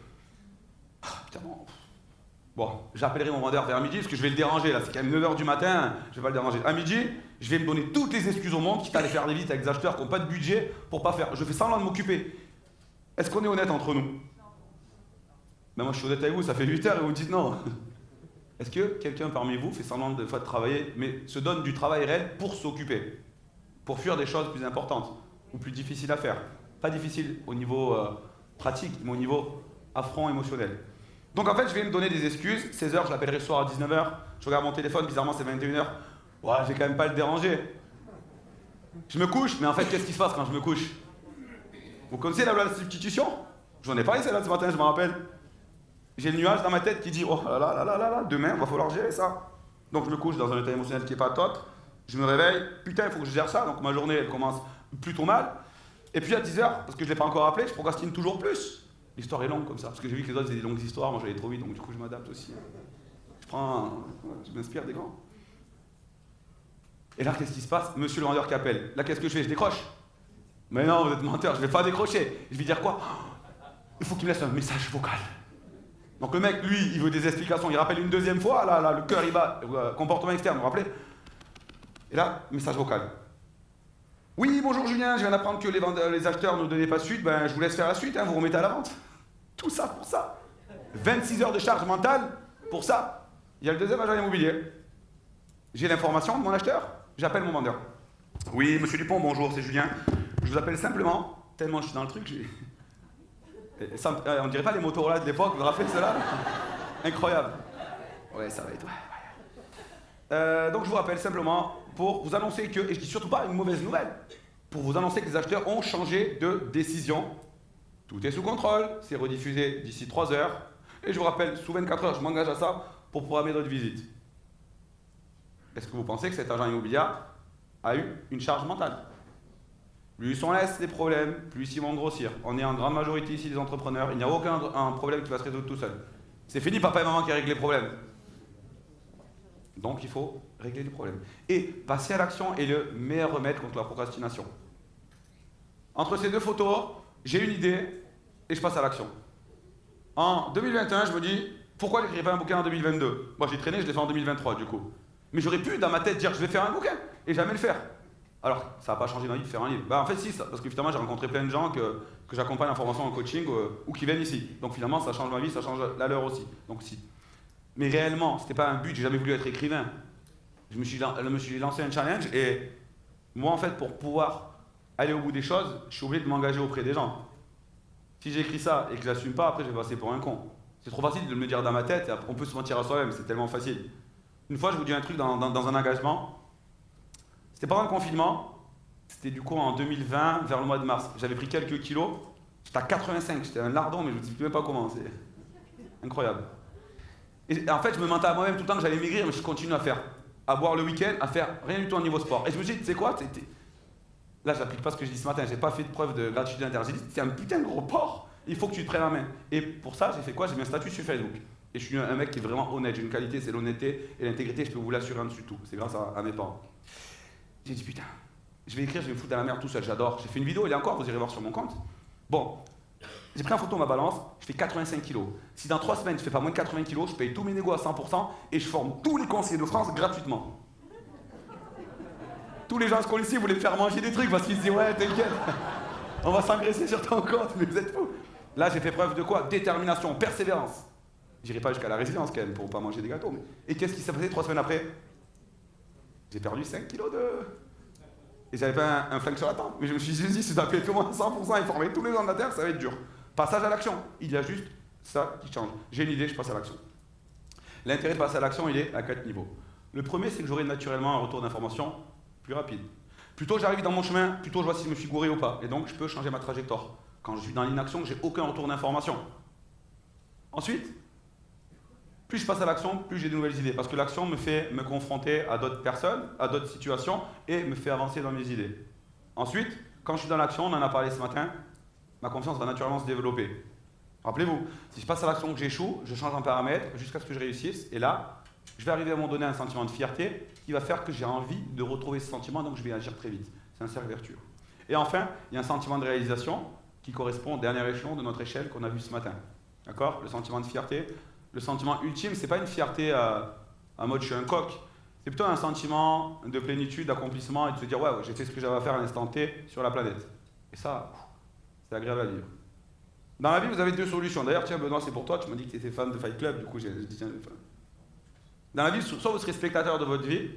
Putain, bon, j'appellerai mon vendeur vers midi parce que je vais le déranger là, c'est quand même 9h du matin, je vais pas le déranger. À midi, je vais me donner toutes les excuses au monde, quitte à aller faire des visites avec des acheteurs qui n'ont pas de budget pour pas faire. Je fais semblant de m'occuper. Est-ce qu'on est honnête entre nous? Ben moi je suis honnête avec vous, ça fait 8 heures et vous me dites non. Est-ce que quelqu'un parmi vous fait semblant de fois de travailler, mais se donne du travail réel pour s'occuper, pour fuir des choses plus importantes ou plus difficiles à faire? Pas difficiles au niveau pratique, mais au niveau affront émotionnel. Donc en fait, je vais me donner des excuses. 16h, je l'appellerai le soir à 19h. Je regarde mon téléphone, bizarrement c'est 21h. Ouais, je vais quand même pas le déranger. Je me couche, mais en fait, qu'est-ce qui se passe quand je me couche? Vous connaissez la loi de la substitution? Je vous en ai parlé celle-là ce matin, je me rappelle. J'ai le nuage dans ma tête qui dit oh là là là là là, demain il va falloir gérer ça. Donc je me couche dans un état émotionnel qui n'est pas top. Je me réveille, putain il faut que je gère ça. Donc ma journée elle commence plutôt mal. Et puis à 10h, parce que je ne l'ai pas encore appelé, je procrastine toujours plus. L'histoire est longue comme ça, parce que j'ai vu que les autres faisaient des longues histoires, moi j'allais trop vite, donc du coup je m'adapte aussi. Je m'inspire des grands. Et là qu'est-ce qui se passe? Monsieur le vendeur qui appelle. Là qu'est-ce que je fais? Je décroche. Mais non, vous êtes menteur, je ne vais pas décrocher. Je vais dire quoi? Il faut qu'il me laisse un message vocal. Donc le mec, lui, il veut des explications, il rappelle une 2e fois, là, le cœur il bat, comportement externe, vous vous rappelez? Et là, message vocal. Oui, bonjour Julien, je viens d'apprendre que les acheteurs ne donnaient pas suite, ben je vous laisse faire la suite, hein, vous remettez à la vente. Tout ça pour ça. 26 heures de charge mentale pour ça. Il y a le deuxième agent immobilier. J'ai l'information de mon acheteur, j'appelle mon vendeur. Oui, monsieur Dupont, bonjour, c'est Julien. Je vous appelle simplement, tellement je suis dans le truc, on dirait pas les Motorola de l'époque, vous vous rappelez cela? Incroyable. Ouais, ça va être... donc je vous rappelle simplement pour vous annoncer que, et je dis surtout pas une mauvaise nouvelle, pour vous annoncer que les acheteurs ont changé de décision. Tout est sous contrôle, c'est rediffusé d'ici 3 heures, et je vous rappelle, sous 24 heures, je m'engage à ça pour programmer d'autres visites. Est-ce que vous pensez que cet agent immobilier a eu une charge mentale? Plus on laisse les problèmes, plus ils vont grossir. On est en grande majorité ici des entrepreneurs, il n'y a aucun problème qui va se résoudre tout seul. C'est fini, papa et maman qui règlent les problèmes. Donc il faut régler les problèmes. Et passer à l'action est le meilleur remède contre la procrastination. Entre ces deux photos, j'ai une idée et je passe à l'action. En 2021, je me dis, pourquoi j'écrirai pas un bouquin en 2022? Moi j'ai traîné, je l'ai fait en 2023 du coup. Mais j'aurais pu dans ma tête dire je vais faire un bouquin et jamais le faire. Alors ça n'a pas changé ma vie de faire un livre. Bah en fait si, parce que finalement j'ai rencontré plein de gens que j'accompagne en formation, en coaching ou qui viennent ici. Donc finalement ça change ma vie, ça change la leur aussi. Donc si. Mais réellement, c'était pas un but, j'ai jamais voulu être écrivain. Je me suis lancé un challenge et moi en fait pour pouvoir aller au bout des choses, je suis obligé de m'engager auprès des gens. Si j'écris ça et que je l'assume pas, après je vais passer pour un con. C'est trop facile de me le dire dans ma tête, et on peut se mentir à soi-même, c'est tellement facile. Une fois je vous dis un truc dans un engagement, c'était pendant le confinement, c'était du coup en 2020, vers le mois de mars. J'avais pris quelques kilos, j'étais à 85, j'étais un lardon mais je ne sais même pas comment, c'est incroyable. Et en fait, je me mentais à moi-même tout le temps que j'allais maigrir, mais je continue à boire le week-end, à faire rien du tout au niveau sport. Et je me suis dit, tu sais quoi, là, j'applique pas ce que je dis ce matin, j'ai pas fait de preuve de gratitude interne. J'ai dit, c'est un putain de gros porc, il faut que tu te prennes la main. Et pour ça, j'ai fait quoi? J'ai mis un statut sur Facebook. Et je suis un mec qui est vraiment honnête, j'ai une qualité, c'est l'honnêteté et l'intégrité, je peux vous l'assurer en dessus tout. C'est grâce à mes parents. J'ai dit, putain, je vais écrire, je vais me foutre dans la merde tout seul, j'adore. J'ai fait une vidéo, elle est encore, vous irez voir sur mon compte. Bon. J'ai pris en photo ma balance, je fais 85 kilos. Si dans 3 semaines je fais pas moins de 80 kilos, je paye tous mes négos à 100% et je forme tous les conseillers de France gratuitement. Tous les gens que je connais ici voulaient me faire manger des trucs parce qu'ils se disent ouais t'inquiète, on va s'engraisser sur ton compte, mais vous êtes fous. Là j'ai fait preuve de quoi? Détermination, persévérance. J'irai pas jusqu'à la résilience quand même pour pas manger des gâteaux. Mais... Et qu'est-ce qui s'est passé 3 semaines après? J'ai perdu 5 kilos de... Et j'avais pas un flingue sur la tempe. Mais je me suis dit, si t'as fait au moins 100% et former tous les gens de la Terre, ça va être dur. Passage à l'action. Il y a juste ça qui change. J'ai une idée, je passe à l'action. L'intérêt de passer à l'action, il est à 4 niveaux. Le premier, c'est que j'aurai naturellement un retour d'information plus rapide. Plus tôt j'arrive dans mon chemin, plus tôt je vois si je me suis gouré ou pas. Et donc, je peux changer ma trajectoire. Quand je suis dans l'inaction, j'ai aucun retour d'information. Ensuite, plus je passe à l'action, plus j'ai de nouvelles idées. Parce que l'action me fait me confronter à d'autres personnes, à d'autres situations, et me fait avancer dans mes idées. Ensuite, quand je suis dans l'action, on en a parlé ce matin, ma confiance va naturellement se développer. Rappelez-vous, si je passe à l'action que j'échoue, je change un paramètre jusqu'à ce que je réussisse, et là, je vais arriver à me donner un sentiment de fierté qui va faire que j'ai envie de retrouver ce sentiment, donc je vais agir très vite. C'est un cercle vertueux. Et enfin, il y a un sentiment de réalisation qui correspond au dernier échelon de notre échelle qu'on a vu ce matin. D'accord? Le sentiment de fierté. Le sentiment ultime, c'est pas une fierté à mode je suis un coq, c'est plutôt un sentiment de plénitude, d'accomplissement et de se dire ouais, j'ai fait ce que j'avais à faire à l'instant T sur la planète. Et ça, c'est agréable à vivre. Dans la vie, vous avez 2 solutions. D'ailleurs, tiens, Benoît, c'est pour toi, tu m'as dit que tu étais fan de Fight Club, du coup, j'ai dit tiens, dans la vie, soit vous serez spectateur de votre vie,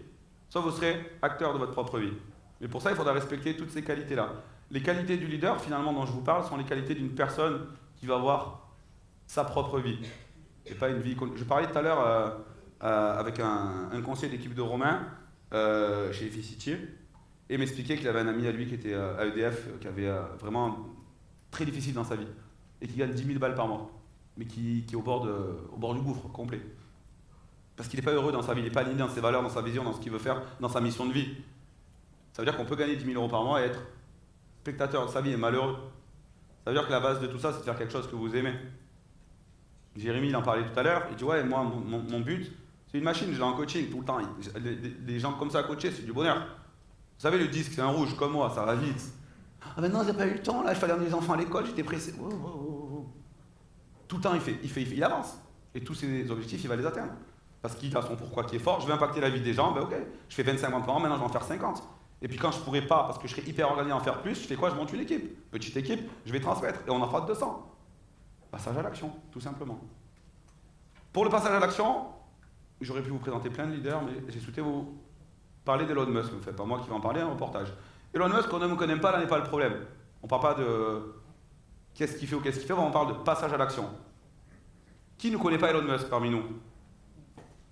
soit vous serez acteur de votre propre vie. Mais pour ça, il faudra respecter toutes ces qualités-là. Les qualités du leader, finalement, dont je vous parle, sont les qualités d'une personne qui va avoir sa propre vie. Et pas une vie... Je parlais tout à l'heure avec un conseiller d'équipe de Romain chez Efficitier et m'expliquait qu'il avait un ami à lui qui était à EDF, qui avait vraiment très difficile dans sa vie et qui gagne 10 000 balles par mois, mais qui est au bord du gouffre complet. Parce qu'il n'est pas heureux dans sa vie, il n'est pas aligné dans ses valeurs, dans sa vision, dans ce qu'il veut faire, dans sa mission de vie. Ça veut dire qu'on peut gagner 10 000 euros par mois et être spectateur de sa vie et malheureux. Ça veut dire que la base de tout ça, c'est de faire quelque chose que vous aimez. Jérémy, il en parlait tout à l'heure, il dit ouais, moi, mon but, c'est une machine, je l'ai en coaching tout le temps. Des gens comme ça à coacher, c'est du bonheur. Vous savez, le disque, c'est un rouge, comme moi, ça va vite. Ah ben non, j'ai pas eu le temps, là, il fallait emmener les enfants à l'école, j'étais pressé. Tout le temps, il avance. Et tous ses objectifs, il va les atteindre. parce qu'il a son pourquoi qui est fort, je vais impacter la vie des gens, ben ok, je fais 25 ventes par an, maintenant je vais en faire 50. Et puis quand je pourrais pas, parce que je serais hyper organisé à en faire plus, je fais quoi? Je monte une équipe, petite équipe, je vais transmettre, et on en fera 200. Passage à l'action, tout simplement. Pour le passage à l'action, j'aurais pu vous présenter plein de leaders, mais j'ai souhaité vous parler d'Elon Musk, en fait, pas moi qui vais en parler, un reportage. Elon Musk, qu'on aime ou qu'on n'aime pas, là n'est pas le problème. On parle pas de qu'est-ce qu'il fait ou qu'est-ce qu'il fait, on parle de passage à l'action. Qui ne connaît pas Elon Musk parmi nous?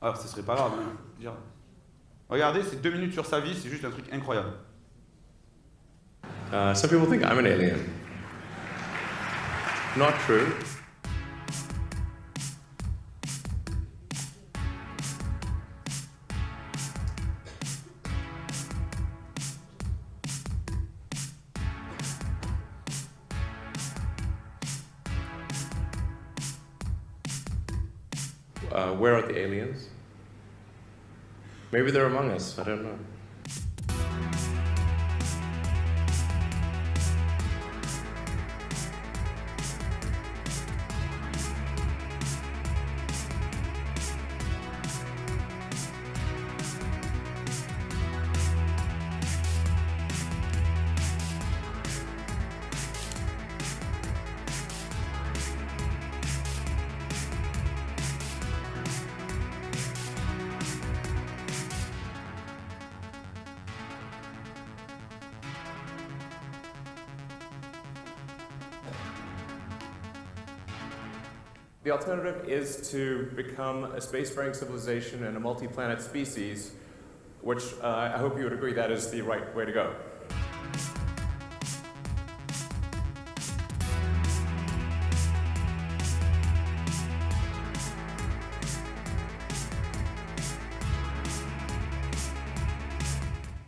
Alors, ce serait pas grave. Hein. Regardez, c'est 2 minutes sur sa vie, c'est juste un truc incroyable. Some people think I'm an alien. Not true. Where are the aliens? Maybe they're among us, I don't know. The alternative is to become a spacefaring civilization and a multi-planet species, which I hope you would agree that is the right way to go.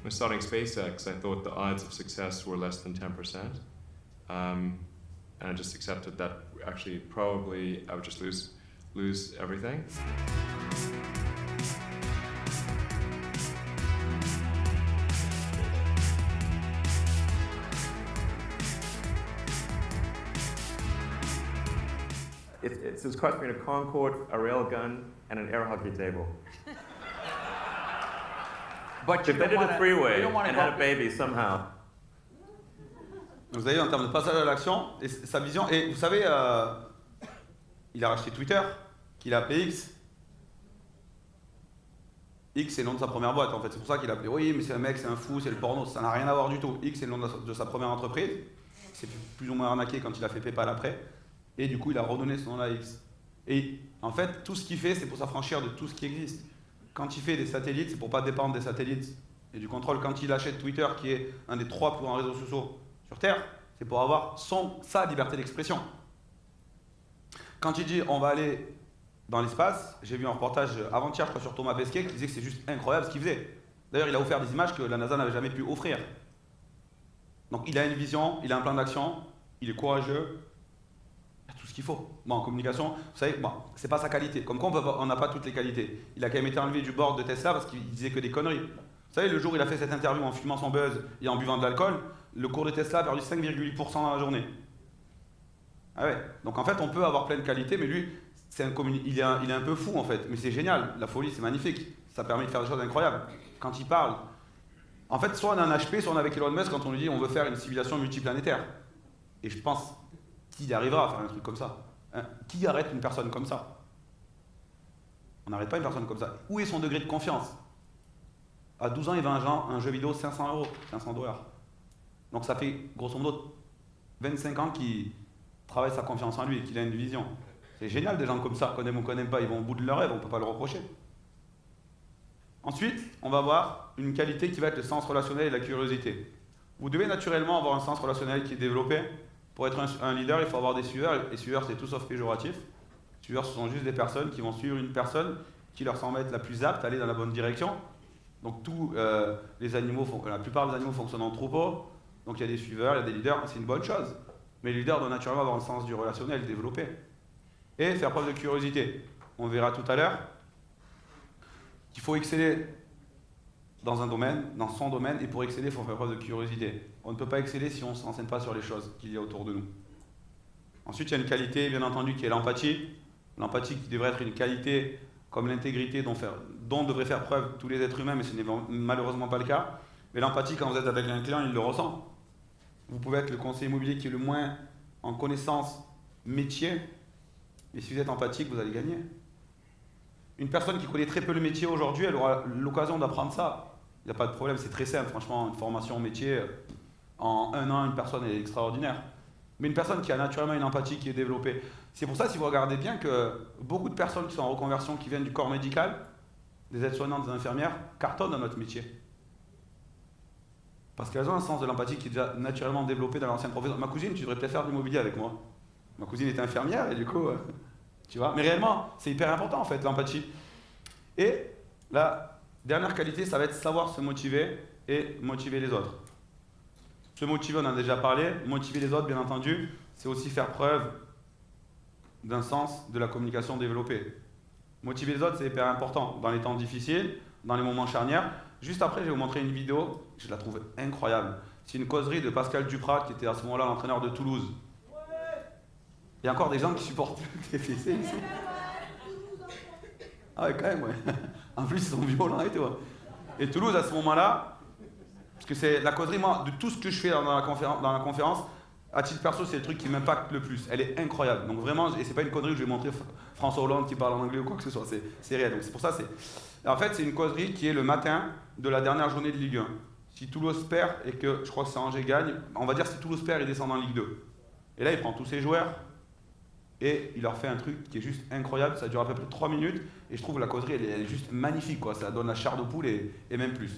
When starting SpaceX, I thought the odds of success were less than 10%. And I just accepted that actually probably I would just lose everything. It's cost between a Concorde, a railgun, and an air hockey table. But if they did a three-way and had a baby somehow. Vous avez vu en termes de passage à l'action, et sa vision, et vous savez, il a racheté Twitter, qu'il a appelé X. X c'est le nom de sa première boîte en fait, c'est pour ça qu'il a appelé, oui mais c'est un mec, c'est un fou, c'est le porno, ça n'a rien à voir du tout. X c'est le nom de sa première entreprise, c'est plus ou moins arnaqué quand il a fait PayPal après, et du coup il a redonné son nom à X. Et en fait, tout ce qu'il fait, c'est pour s'affranchir de tout ce qui existe. Quand il fait des satellites, c'est pour pas dépendre des satellites et du contrôle. Quand il achète Twitter, qui est un des 3 plus grands réseaux sociaux sur Terre, c'est pour avoir sa liberté d'expression. Quand il dit on va aller dans l'espace, j'ai vu un reportage avant-hier, je crois, sur Thomas Pesquet, qui disait que c'est juste incroyable ce qu'il faisait. D'ailleurs, il a offert des images que la NASA n'avait jamais pu offrir. Donc il a une vision, il a un plan d'action, il est courageux, il a tout ce qu'il faut. Bon, en communication, vous savez, bon, c'est pas sa qualité. Comme quoi, on n'a pas toutes les qualités. Il a quand même été enlevé du board de Tesla parce qu'il disait que des conneries. Vous savez, le jour où il a fait cette interview en fumant son buzz et en buvant de l'alcool, le cours de Tesla a perdu 5,8% dans la journée. Ah ouais. Donc en fait, on peut avoir plein de qualités, mais lui, il est un peu fou en fait. Mais c'est génial, la folie, c'est magnifique. Ça permet de faire des choses incroyables. Quand il parle, en fait, soit on a un HP, soit on est avec Elon Musk quand on lui dit on veut faire une civilisation multiplanétaire. Et je pense qu'il y arrivera à faire un truc comme ça. Hein? Qui arrête une personne comme ça? On n'arrête pas une personne comme ça. Où est son degré de confiance? À 12 ans, il vend un jeu vidéo 500 €, 500 $. Donc ça fait grosso modo 25 ans qu'il travaille sa confiance en lui, qu'il a une vision. C'est génial des gens comme ça, qu'on aime ou qu'on n'aime pas, ils vont au bout de leur rêve, on ne peut pas le reprocher. Ensuite, on va voir une qualité qui va être le sens relationnel et la curiosité. Vous devez naturellement avoir un sens relationnel qui est développé. Pour être un leader, il faut avoir des suiveurs, et suiveurs c'est tout sauf péjoratif. Suiveurs, ce sont juste des personnes qui vont suivre une personne qui leur semble être la plus apte à aller dans la bonne direction. Donc la plupart des animaux fonctionnent en troupeau, donc il y a des suiveurs, il y a des leaders, c'est une bonne chose. Mais le leader doit naturellement avoir un sens du relationnel développé. Et faire preuve de curiosité. On verra tout à l'heure qu'il faut exceller dans un domaine, dans son domaine, et pour exceller, il faut faire preuve de curiosité. On ne peut pas exceller si on ne s'enseigne pas sur les choses qu'il y a autour de nous. Ensuite, il y a une qualité, bien entendu, qui est l'empathie. L'empathie qui devrait être une qualité comme l'intégrité dont devraient faire preuve tous les êtres humains, mais ce n'est malheureusement pas le cas. Mais l'empathie, quand vous êtes avec un client, il le ressent. Vous pouvez être le conseiller immobilier qui est le moins en connaissance métier, mais si vous êtes empathique, vous allez gagner. Une personne qui connaît très peu le métier aujourd'hui, elle aura l'occasion d'apprendre ça. Il n'y a pas de problème, c'est très simple, franchement, une formation au métier, en 1 an, une personne est extraordinaire. Mais une personne qui a naturellement une empathie qui est développée. C'est pour ça, si vous regardez bien, que beaucoup de personnes qui sont en reconversion, qui viennent du corps médical, des aides-soignantes, des infirmières, cartonnent dans notre métier. Parce qu'elles ont un sens de l'empathie qui est déjà naturellement développé dans l'ancienne profession. Ma cousine, tu devrais peut-être faire de l'immobilier avec moi. Ma cousine était infirmière et du coup, tu vois. Mais réellement, c'est hyper important en fait, l'empathie. Et la dernière qualité, ça va être savoir se motiver et motiver les autres. Se motiver, on en a déjà parlé. Motiver les autres, bien entendu, c'est aussi faire preuve d'un sens de la communication développée. Motiver les autres, c'est hyper important dans les temps difficiles, dans les moments charnières. Juste après, je vais vous montrer une vidéo, je la trouve incroyable. C'est une causerie de Pascal Duprat, qui était à ce moment-là l'entraîneur de Toulouse. Il y a encore des gens qui supportent les fessées ici. Ah ouais, quand même, ouais. En plus, ils sont violents et tout. Et Toulouse, à ce moment-là, parce que c'est la causerie, moi, de tout ce que je fais dans la conférence, à titre perso, c'est le truc qui m'impacte le plus. Elle est incroyable. Donc vraiment, et c'est pas une connerie où je vais montrer François Hollande qui parle en anglais ou quoi que ce soit. C'est réel. Donc c'est pour ça, en fait, c'est une causerie qui est le matin de la dernière journée de Ligue 1. Si Toulouse perd et que, je crois que c'est Angers gagne, on va dire si Toulouse perd, il descend en Ligue 2. Et là, il prend tous ses joueurs et il leur fait un truc qui est juste incroyable. Ça dure à peu près 3 minutes et je trouve que la causerie, elle est juste magnifique, quoi. Ça donne la chair de poule et même plus.